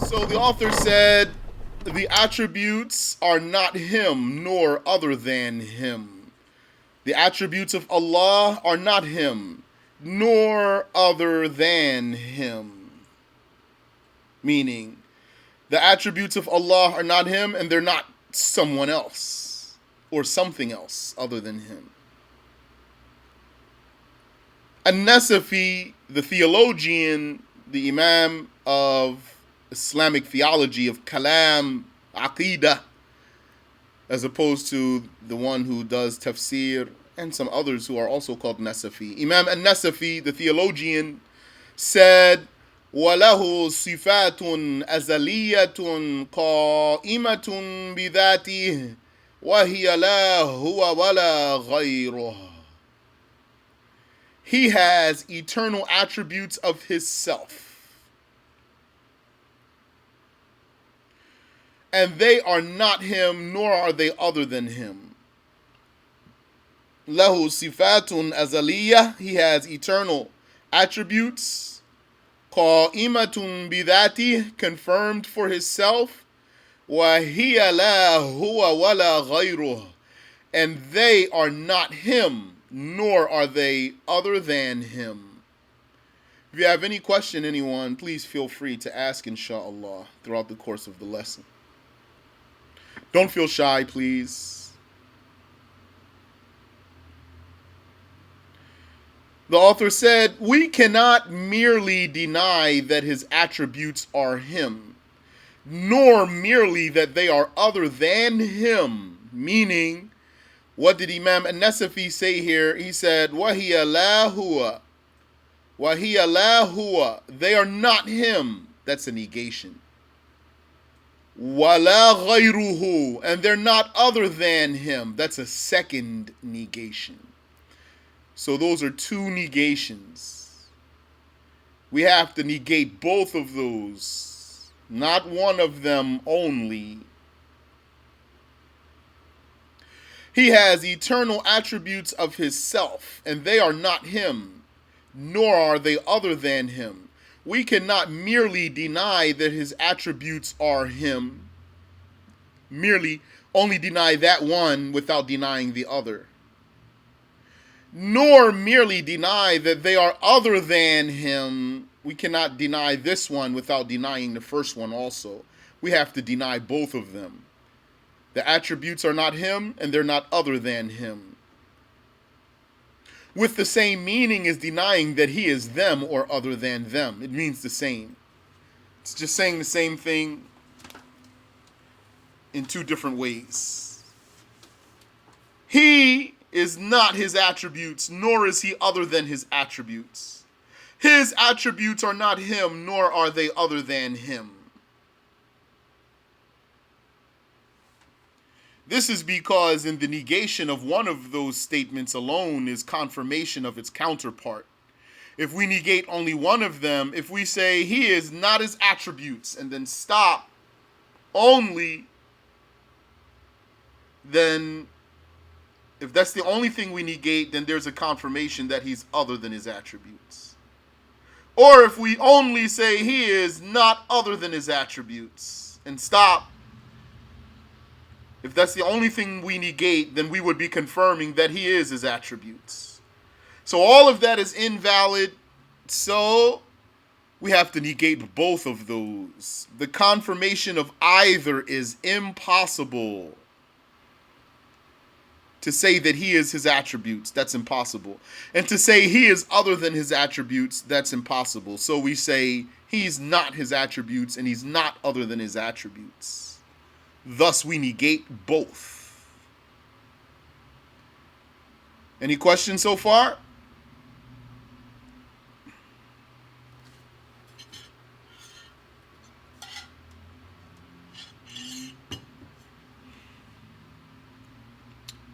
So the author said, the attributes are not him nor other than him. The attributes of Allah are not him nor other than him. Meaning, the attributes of Allah are not him and they're not someone else or something else other than him. An-Nasafi, the theologian, the Imam of Islamic theology of Kalam, Aqidah, as opposed to the one who does tafsir and some others who are also called Nasafi. Imam An-Nasafi, the theologian, said, وَلَهُ صِفَاتٌ أَزَلِيَّةٌ قَائِمَةٌ بِذَاتِهِ وَهِيَ لَا هُوَ وَلَا غَيْرُهُ. He has eternal attributes of his self. And they are not him, nor are they other than him. Lahu sifatun azaliyah. He has eternal attributes. Qa'imatun bidhati, confirmed for himself. Wa hiya la huwa wala ghayruh. And they are not him, nor are they other than him. If you have any question, anyone, please feel free to ask, inshallah, throughout the course of the lesson. Don't feel shy, please. The author said, we cannot merely deny that his attributes are him, nor merely that they are other than him. Meaning, what did Imam An-Nasafi say here? He said, وَهِيَ لَا هُوَ وَهِيَ لَا هُوَ. They are not him. That's a negation. وَلَا غَيْرُهُ. And they're not other than him. That's a second negation. So those are two negations. We have to negate both of those, not one of them only. He has eternal attributes of his self, and they are not him, nor are they other than him. We cannot merely deny that his attributes are him, merely only deny that one without denying the other. Nor merely deny that they are other than him. We cannot deny this one without denying the first one also. We have to deny both of them. The attributes are not him, and they're not other than him. With the same meaning as denying that he is them or other than them. It means the same. It's just saying the same thing in two different ways. He is not his attributes, nor is he other than his attributes. His attributes are not him, nor are they other than him. This is because in the negation of one of those statements alone is confirmation of its counterpart. If we negate only one of them, if we say he is not his attributes and then stop only, then if that's the only thing we negate, then there's a confirmation that he's other than his attributes. Or if we only say he is not other than his attributes and stop, if that's the only thing we negate, then we would be confirming that he is his attributes. So all of that is invalid. So we have to negate both of those. The confirmation of either is impossible. To say that he is his attributes, that's impossible. And to say he is other than his attributes, that's impossible. So we say he's not his attributes and he's not other than his attributes. Thus, we negate both. Any questions so far?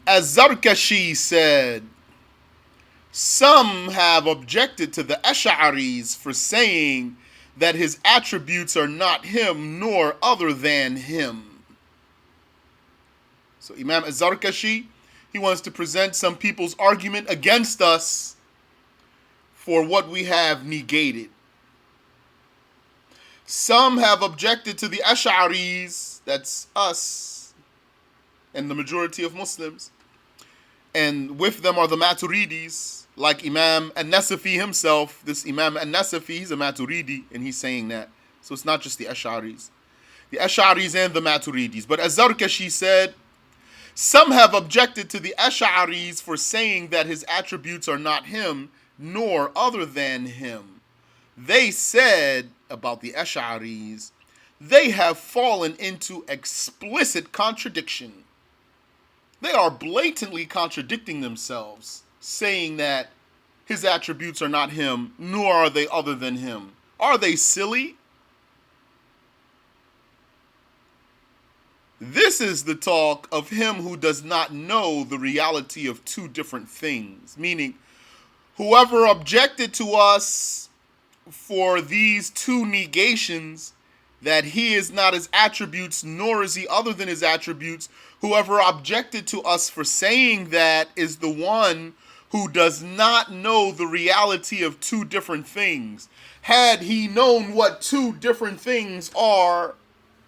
Az-Zarkashi said, some have objected to the Ash'aris for saying that his attributes are not him nor other than him. So Imam Az-Zarkashi, he wants to present some people's argument against us for what we have negated. Some have objected to the Ash'aris, that's us, and the majority of Muslims, and with them are the Maturidis, like Imam An-Nasafi himself. This Imam An-Nasafi, he's a Maturidi, and he's saying that. So it's not just the Ash'aris. The Ash'aris and the Maturidis. But Az-Zarkashi said, some have objected to the Ash'aris for saying that his attributes are not him, nor other than him. They said about the Ash'aris, they have fallen into explicit contradiction. They are blatantly contradicting themselves, saying that his attributes are not him, nor are they other than him. Are they silly? This is the talk of him who does not know the reality of two different things, meaning whoever objected to us for these two negations, that he is not his attributes, nor is he other than his attributes, whoever objected to us for saying that is the one who does not know the reality of two different things. Had he known what two different things are,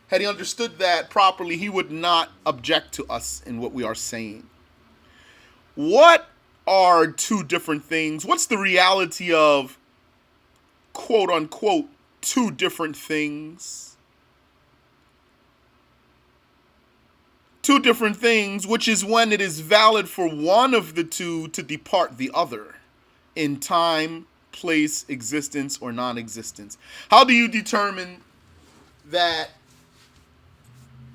had he understood that properly, he would not object to us in what we are saying. What are two different things? What's the reality of, quote unquote, two different things? Two different things, which is when it is valid for one of the two to depart the other in time, place, existence, or non-existence. How do you determine that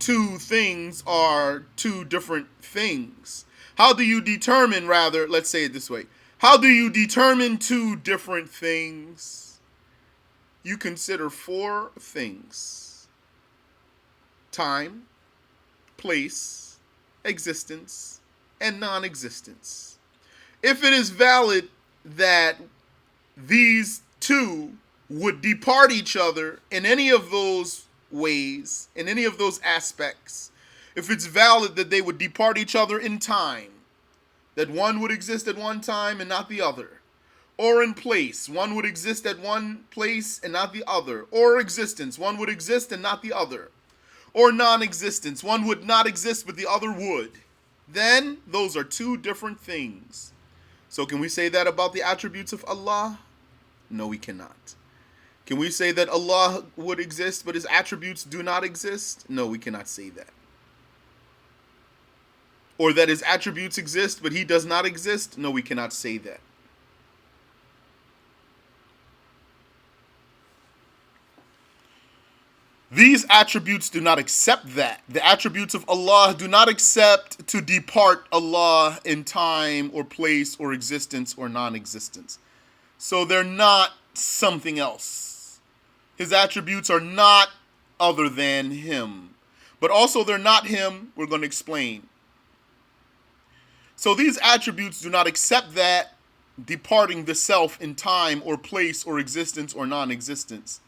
two things are two different things? How do you determine, rather, let's say it this way. How do you determine two different things? You consider four things: time, place, existence, and non-existence. If it is valid that these two would depart each other in any of those ways, in any of those aspects, if it's valid that they would depart each other in time, that one would exist at one time and not the other, or in place, one would exist at one place and not the other, or existence, one would exist and not the other, or non-existence, one would not exist but the other would, then those are two different things. So can we say that about the attributes of Allah? No, we cannot. Can we say that Allah would exist but his attributes do not exist? No, we cannot say that. Or that his attributes exist but he does not exist? No, we cannot say that. These attributes do not accept that. The attributes of Allah do not accept to depart Allah in time or place or existence or non-existence. So they're not something else. His attributes are not other than him. But also they're not him, we're going to explain. So these attributes do not accept that departing the self in time or place or existence or non-existence.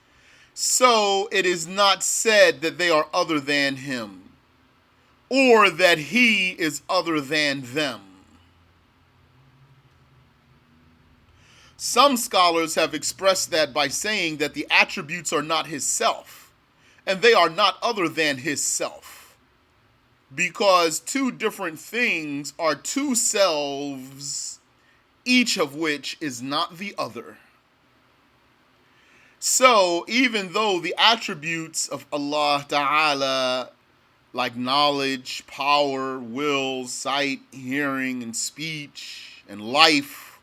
So it is not said that they are other than him, or that he is other than them. Some scholars have expressed that by saying that the attributes are not his self, and they are not other than his self, because two different things are two selves, each of which is not the other. So, even though the attributes of Allah Ta'ala, like knowledge, power, will, sight, hearing, and speech, and life,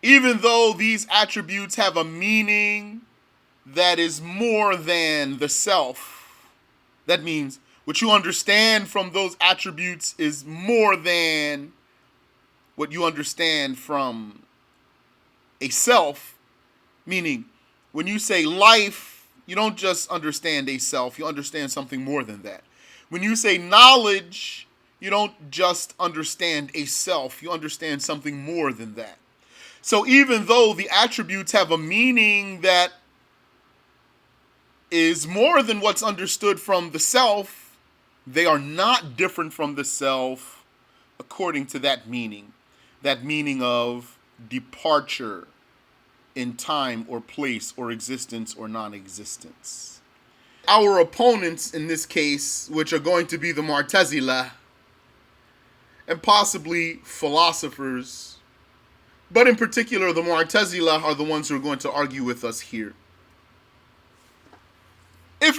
even though these attributes have a meaning that is more than the self, that means what you understand from those attributes is more than what you understand from a self, meaning when you say life, you don't just understand a self, you understand something more than that. When you say knowledge, you don't just understand a self, you understand something more than that. So even though the attributes have a meaning that is more than what's understood from the self, they are not different from the self according to that meaning of departure in time or place or existence or non-existence. Our opponents in this case, which are going to be the Mu'tazila and possibly philosophers, but in particular the Mu'tazila, are the ones who are going to argue with us here. If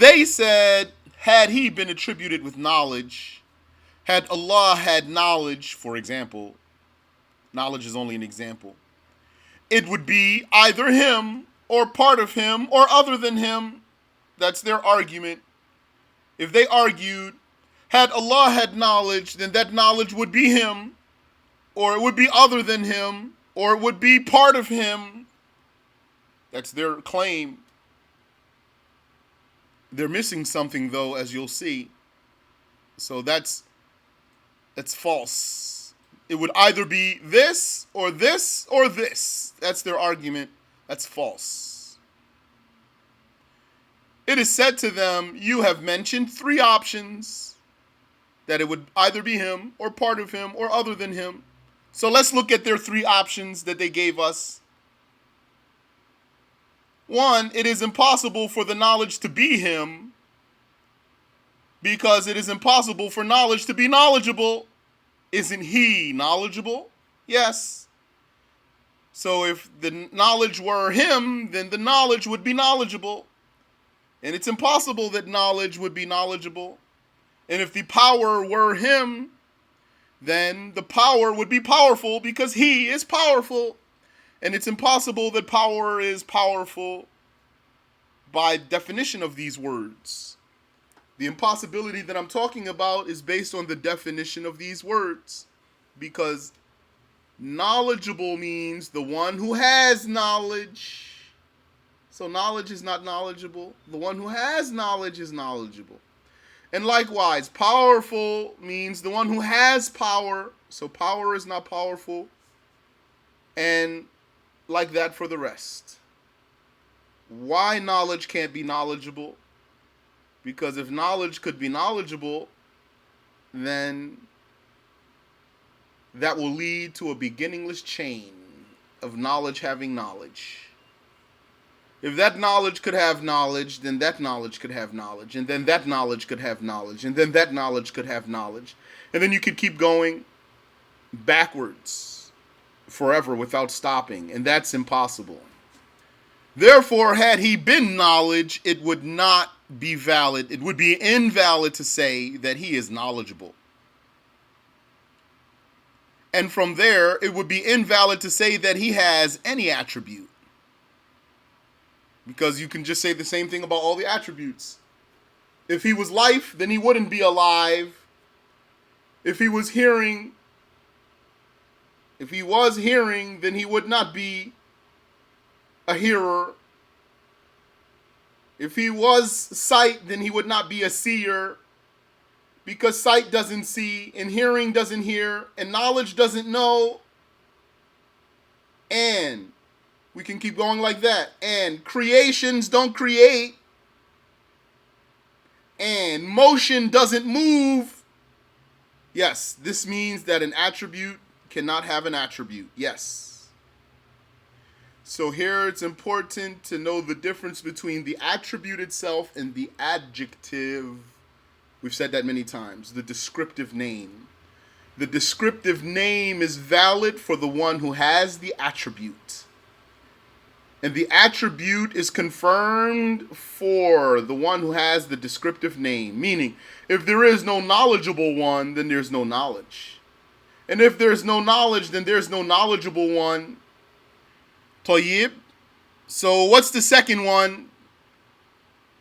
they said, had he been attributed with knowledge, had Allah had knowledge, for example, knowledge is only an example, it would be either him or part of him or other than him. That's their argument. If they argued, had Allah had knowledge, then that knowledge would be him, or it would be other than him, or it would be part of him. That's their claim. They're missing something, though, as you'll see. So that's false. It would either be this or this or this. That's their argument. That's false. It is said to them, you have mentioned three options, that it would either be him or part of him or other than him. So let's look at their three options that they gave us. 1, it is impossible for the knowledge to be him, because it is impossible for knowledge to be knowledgeable. Isn't he knowledgeable? Yes. So if the knowledge were him, then the knowledge would be knowledgeable. And it's impossible that knowledge would be knowledgeable. And if the power were him, then the power would be powerful because he is powerful. And it's impossible that power is powerful by definition of these words. The impossibility that I'm talking about is based on the definition of these words. Because knowledgeable means the one who has knowledge. So knowledge is not knowledgeable. The one who has knowledge is knowledgeable. And likewise, powerful means the one who has power. So power is not powerful. And like that for the rest. Why knowledge can't be knowledgeable? Because if knowledge could be knowledgeable, then that will lead to a beginningless chain of knowledge having knowledge. If that knowledge could have knowledge, then that knowledge could have knowledge, and then that knowledge could have knowledge, and then that knowledge could have knowledge. And then you could keep going backwards forever without stopping, and that's impossible. Therefore, had he been knowledge, it would not be valid. It would be invalid to say that he is knowledgeable. And from there, it would be invalid to say that he has any attribute. Because you can just say the same thing about all the attributes. If he was life, then he wouldn't be alive. If he was hearing, then he would not be a hearer. If he was sight, then he would not be a seer. Because sight doesn't see, and hearing doesn't hear, and knowledge doesn't know. And we can keep going like that. And creations don't create. And motion doesn't move. Yes, this means that an attribute cannot have an attribute. Yes. So here it's important to know the difference between the attribute itself and the adjective. We've said that many times. The descriptive name. The descriptive name is valid for the one who has the attribute. And the attribute is confirmed for the one who has the descriptive name. Meaning, if there is no knowledgeable one, then there's no knowledge. And if there's no knowledge, then there's no knowledgeable one. Tayyib. So what's the second one?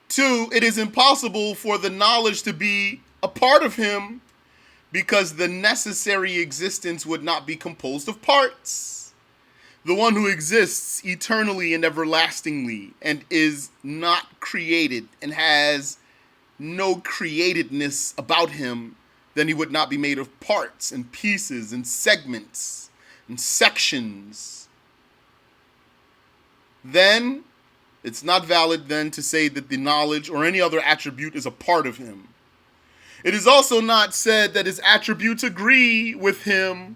2, it is impossible for the knowledge to be a part of him because the necessary existence would not be composed of parts. The one who exists eternally and everlastingly and is not created and has no createdness about him, then he would not be made of parts and pieces and segments and sections. Then it's not valid then to say that the knowledge or any other attribute is a part of him. It is also not said that his attributes agree with him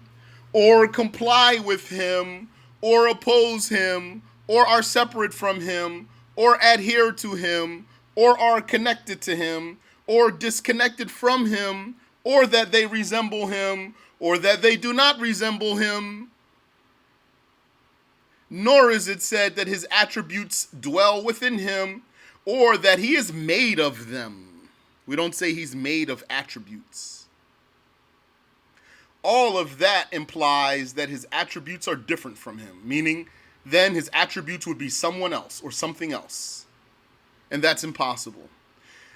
or comply with him or oppose him, or are separate from him, or adhere to him, or are connected to him, or disconnected from him, or that they resemble him, or that they do not resemble him. Nor is it said that his attributes dwell within him, or that he is made of them. We don't say he's made of attributes. All of that implies that his attributes are different from him, meaning then his attributes would be someone else or something else. And that's impossible.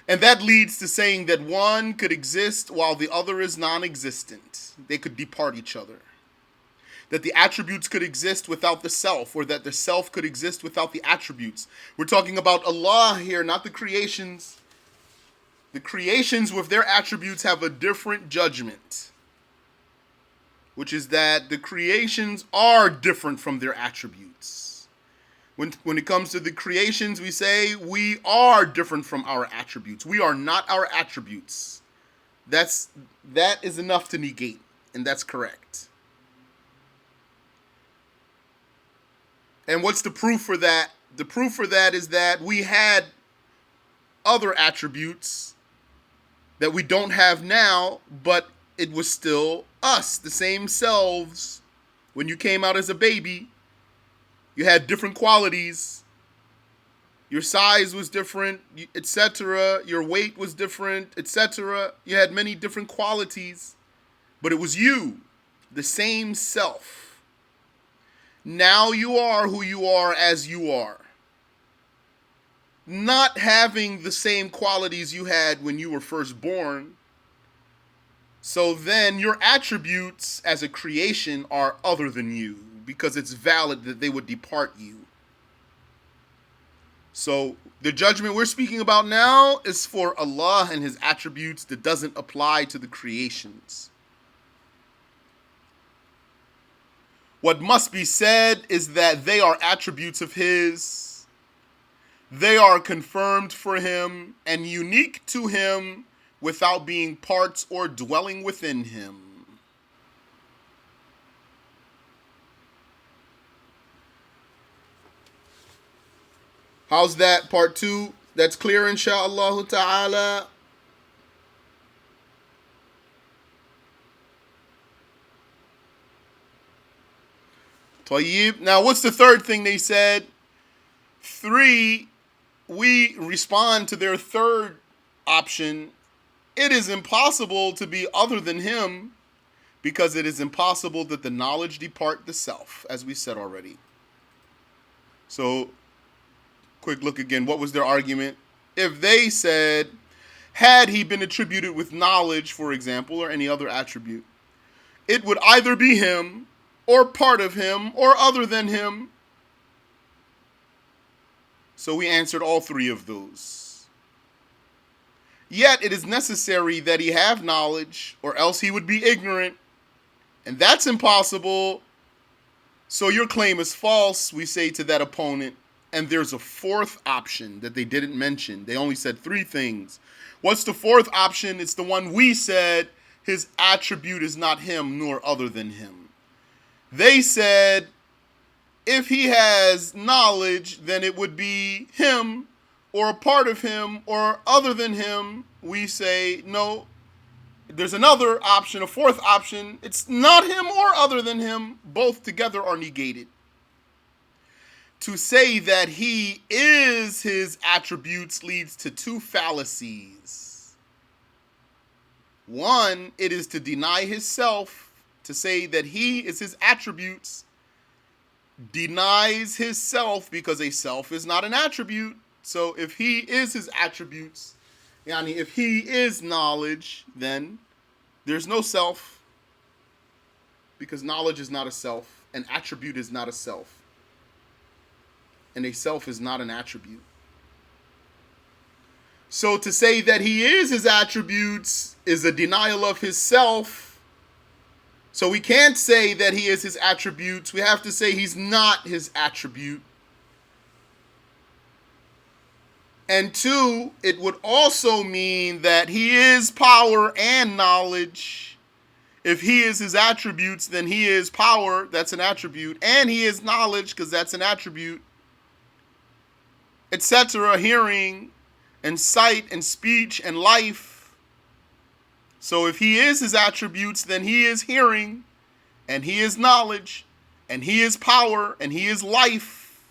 And that leads to saying that one could exist while the other is non-existent. They could depart each other. That the attributes could exist without the self, or that the self could exist without the attributes. We're talking about Allah here, not the creations. The creations with their attributes have a different judgment, which is that the creations are different from their attributes. When it comes to the creations, we say we are different from our attributes. We are not our attributes. That is enough to negate, and that's correct. And what's the proof for that? The proof for that is that we had other attributes that we don't have now, but it was still us, the same selves. When you came out as a baby, you had different qualities. Your size was different, etc. Your weight was different, etc. You had many different qualities, but it was you, the same self. Now you are who you are as you are. Not having the same qualities you had when you were first born. So then your attributes as a creation are other than you, because it's valid that they would depart you. So the judgment we're speaking about now is for Allah and his attributes that doesn't apply to the creations. What must be said is that they are attributes of his. They are confirmed for him and unique to him without being parts or dwelling within him. How's that, part 2? That's clear, insha'Allah ta'ala. Tayyib. Now, what's the third thing they said? 3, we respond to their third option. It is impossible to be other than him, because it is impossible that the knowledge depart the self, as we said already. So, quick look again. What was their argument? If they said, had he been attributed with knowledge, for example, or any other attribute, it would either be him, or part of him, or other than him. So we answered all 3 of those. Yet it is necessary that he have knowledge, or else he would be ignorant. And that's impossible. So your claim is false, we say to that opponent. And there's a 4th option that they didn't mention. They only said 3 things. What's the 4th option? It's the one we said, his attribute is not him nor other than him. They said, if he has knowledge, then it would be him, or a part of him, or other than him. We say, no, there's another option, a 4th option. It's not him or other than him. Both together are negated. To say that he is his attributes leads to 2 fallacies. One, it is to deny his self. To say that he is his attributes denies his self, because a self is not an attribute. So if he is his attributes, yani if he is knowledge, then there's no self, because knowledge is not a self, an attribute is not a self, and a self is not an attribute. So to say that he is his attributes is a denial of his self. So we can't say that he is his attributes. We have to say he's not his attribute. And 2, it would also mean that he is power and knowledge. If he is his attributes, then he is power, that's an attribute, and he is knowledge, because that's an attribute, etc., hearing, and sight, and speech, and life. So if he is his attributes, then he is hearing, and he is knowledge, and he is power, and he is life.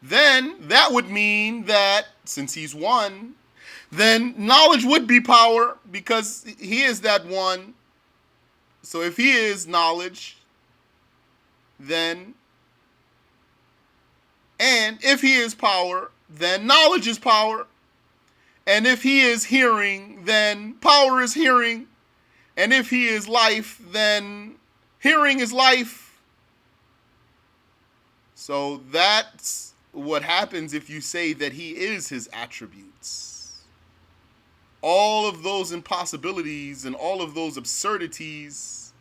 Then that would mean that, since he's one, then knowledge would be power, because he is that one. So if he is knowledge, then, and if he is power, then knowledge is power. And if he is hearing, then power is hearing. And if he is life, then hearing is life. So that's what happens if you say that he is his attributes. All of those impossibilities and all of those absurdities,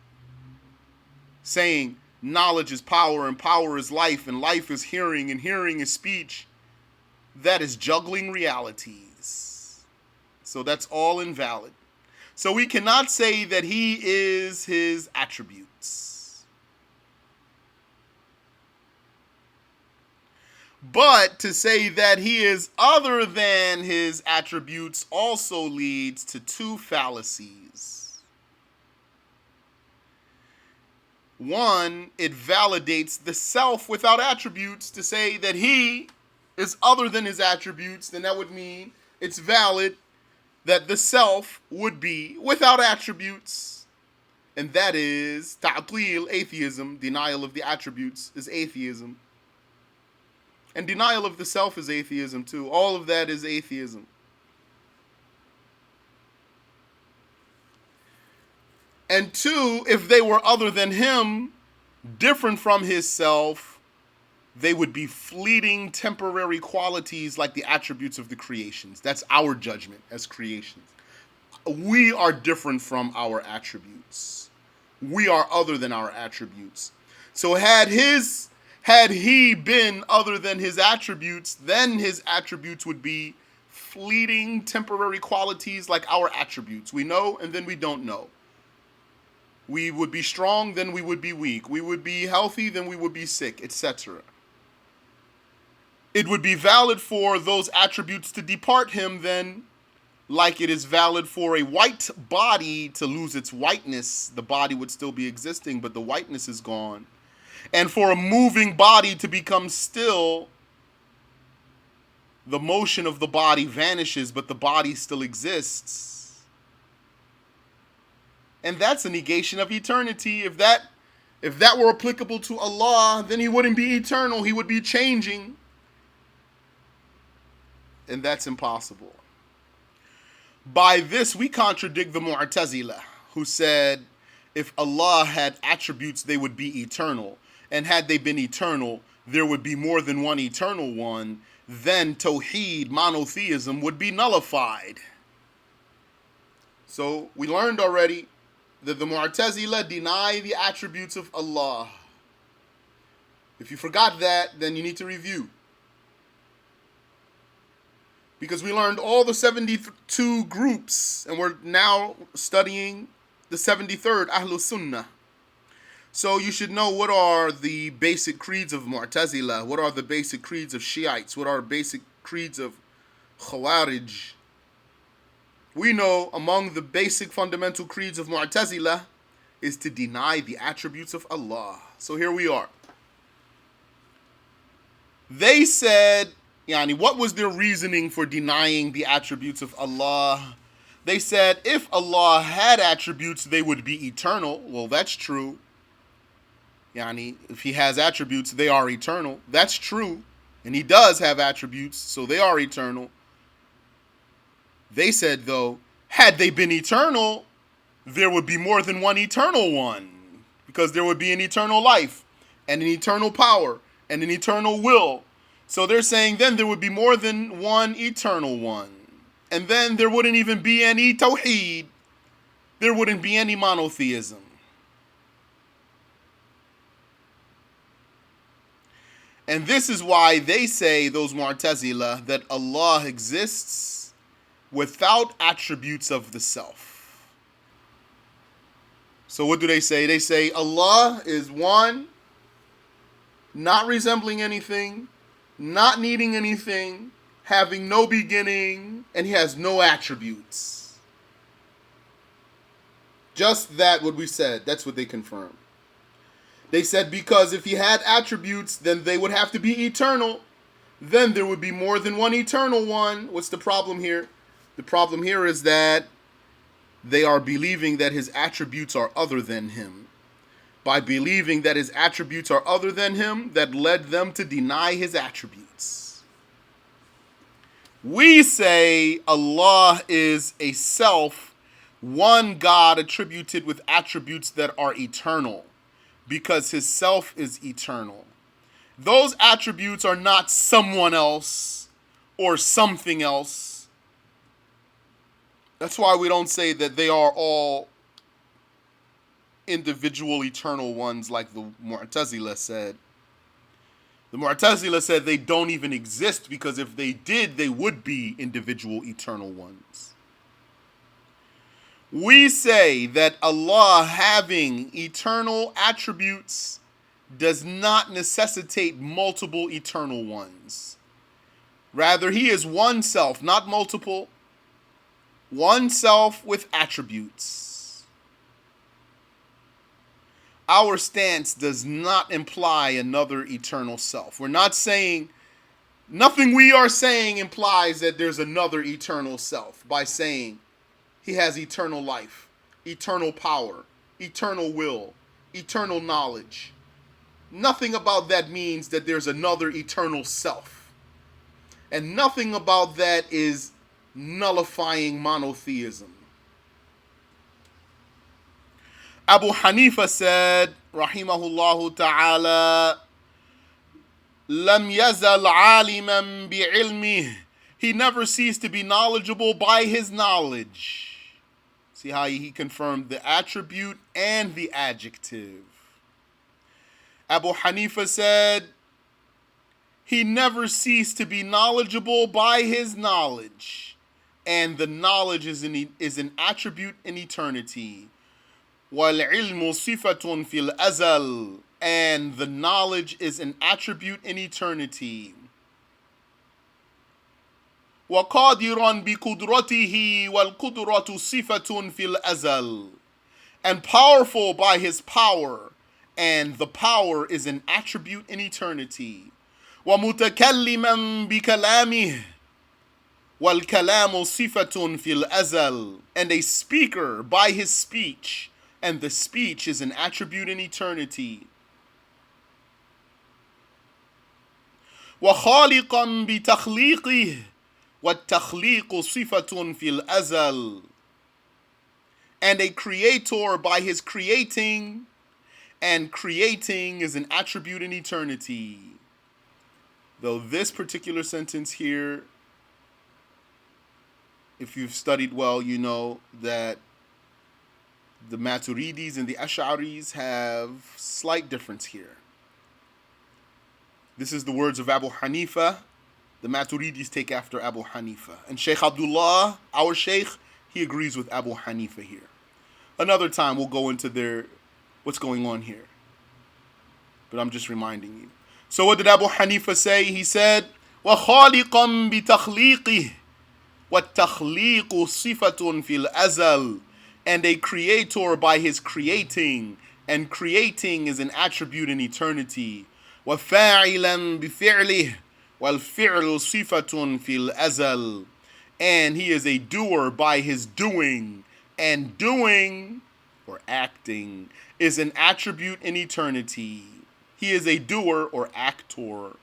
saying knowledge is power and power is life and life is hearing and hearing is speech, that is juggling realities. So that's all invalid. So we cannot say that he is his attributes. But to say that he is other than his attributes also leads to two fallacies. One, it validates the self without attributes. To say that he is other than his attributes, then that would mean it's valid that the self would be without attributes. And that is ta'til, atheism. Denial of the attributes is atheism. And denial of the self is atheism too. All of that is atheism. And two, if they were other than him, different from his self, they would be fleeting, temporary qualities like the attributes of the creations. That's our judgment as creations. We are different from our attributes. We are other than our attributes. So had he been other than his attributes, then his attributes would be fleeting, temporary qualities like our attributes. We know and then we don't know. We would be strong, then we would be weak. We would be healthy, then we would be sick, etc. It would be valid for those attributes to depart him then, like it is valid for a white body to lose its whiteness. The body would still be existing, but the whiteness is gone. And for a moving body to become still, the motion of the body vanishes, but the body still exists. And that's a negation of eternity. If that were applicable to Allah, then he wouldn't be eternal, he would be changing. And that's impossible. By this, we contradict the Mu'tazila, who said if Allah had attributes, they would be eternal. And had they been eternal, there would be more than one eternal one. Then Tawheed, monotheism, would be nullified. So we learned already that the Mu'tazila deny the attributes of Allah. If you forgot that, then you need to review. Because we learned all the 72 groups, and we're now studying the 73rd, Ahlus-Sunnah. So you should know what are the basic creeds of Mu'tazila, what are the basic creeds of Shiites, what are basic creeds of Khawarij. We know among the basic fundamental creeds of Mu'tazila is to deny the attributes of Allah. So here we are. They said, what was their reasoning for denying the attributes of Allah? They said if Allah had attributes, they would be eternal. Well, that's true. If he has attributes, they are eternal. That's true. And he does have attributes, so they are eternal. They said, though, had they been eternal, there would be more than one eternal one. Because there would be an eternal life, and an eternal power, and an eternal will. So they're saying then there would be more than one eternal one. And then there wouldn't even be any Tawheed. There wouldn't be any monotheism. And this is why they say, those Mu'tazila, that Allah exists without attributes of the self. So what do they say? They say Allah is one, not resembling anything, not needing anything, having no beginning, and he has no attributes. Just that what we said, that's what they confirmed. They said because if he had attributes, then they would have to be eternal. Then there would be more than one eternal one. What's the problem here? The problem here is that they are believing that his attributes are other than him. By believing that his attributes are other than him, that led them to deny his attributes. We say Allah is a self, one God attributed with attributes that are eternal, because his self is eternal. Those attributes are not someone else or something else. That's why we don't say that they are all individual eternal ones like the Mu'tazila said. The Mu'tazila said they don't even exist because if they did, they would be individual eternal ones. We say that Allah having eternal attributes does not necessitate multiple eternal ones. Rather, he is one self, not multiple. One self with attributes. Our stance does not imply another eternal self. We're not saying, nothing we are saying implies that there's another eternal self by saying he has eternal life, eternal power, eternal will, eternal knowledge. Nothing about that means that there's another eternal self. And nothing about that is nullifying monotheism. Abu Hanifa said, rahimahullahu ta'ala, lam yazal aliman bi'ilmih. He never ceased to be knowledgeable by his knowledge. See how he confirmed the attribute and the adjective. Abu Hanifa said, he never ceased to be knowledgeable by his knowledge. And the knowledge is an attribute in eternity. وَالْعِلْمُ صِفَةٌ فِي الْأَزَلِ. And the knowledge is an attribute in eternity. وَقَادِرًا بِقُدْرَتِهِ وَالْقُدْرَةُ صِفَةٌ فِي الْأَزَلِ. And powerful by his power. And the power is an attribute in eternity. وَمُتَكَلِّمًا بِكَلَامِهِ وَالْكَلَامُ صِفَةٌ فِي الْأَزَلِ. And a speaker by his speech. And the speech is an attribute in eternity. وَخَالِقًا بِتَخْلِيقِهِ وَالتَّخْلِيقُ صِفَةٌ فِي الْأَزَلِ. And a creator by his creating, and creating is an attribute in eternity. Though this particular sentence here, if you've studied well, you know that the Maturidis and the Ash'aris have slight difference here. This is the words of Abu Hanifa. The Maturidis take after Abu Hanifa. And Sheikh Abdullah, our Sheikh, he agrees with Abu Hanifa here. Another time we'll go into what's going on here. But I'm just reminding you. So what did Abu Hanifa say? He said, وَخَالِقًا بِتَخْلِيقِهِ وَالتَّخْلِيقُ صِفَةٌ فِي الْأَزَلِ. And a creator by his creating, and creating is an attribute in eternity. وَفَاعِلًا بِفِعْلِهِ وَالْفِعْلُ صِفَةٌ فِي الْأَزَلِ. And he is a doer by his doing, and doing, or acting, is an attribute in eternity. He is a doer or actor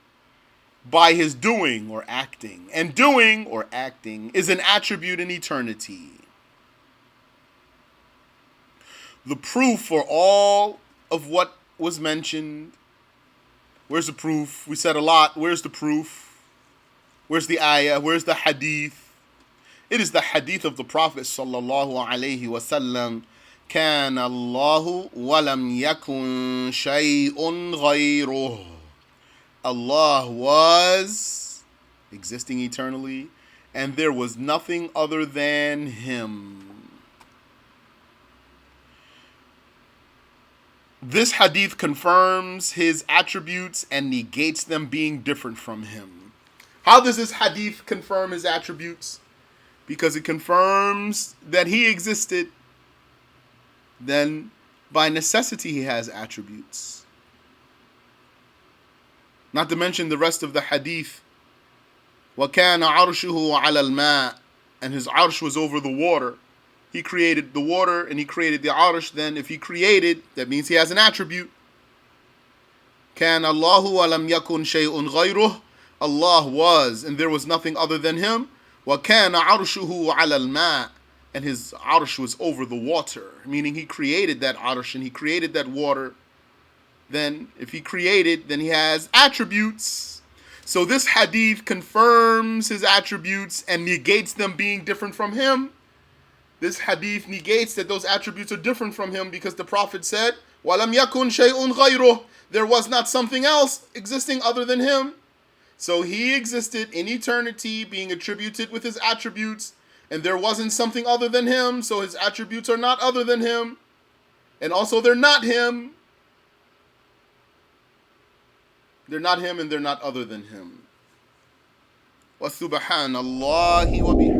by his doing or acting, and doing or acting is an attribute in eternity. The proof for all of what was mentioned. Where's the proof? We said a lot. Where's the proof? Where's the ayah? Where's the hadith? It is the hadith of the Prophet sallallahu alaihi wasallam. كان الله ولم يكن شيء غيره. Allah was existing eternally, and there was nothing other than him. This hadith confirms his attributes and negates them being different from him. How does this hadith confirm his attributes? Because it confirms that he existed. Then by necessity he has attributes. Not to mention the rest of the hadith. وَكَانَ عَرْشُهُ عَلَى الْمَاءِ, and his arsh was over the water. He created the water and he created the arsh. Then if he created, that means he has an attribute. كَانَ اللَّهُ وَلَمْ يَكُنْ شَيْءٌ غَيْرُهُ, Allah was and there was nothing other than him. وَكَانَ عَرْشُهُ عَلَى الْمَاءِ, and his arsh was over the water. Meaning he created that arsh and he created that water. Then if he created, then he has attributes. So this hadith confirms his attributes and negates them being different from him. This hadith negates that those attributes are different from him because the Prophet said, وَلَمْ يَكُنْ شَيْءٌ غَيْرُهُ, there was not something else existing other than him. So he existed in eternity being attributed with his attributes, and there wasn't something other than him, so his attributes are not other than him. And also they're not him. They're not him and they're not other than him. وَسُبْحَانَ اللَّهِ وَبِحَمْدِهِ.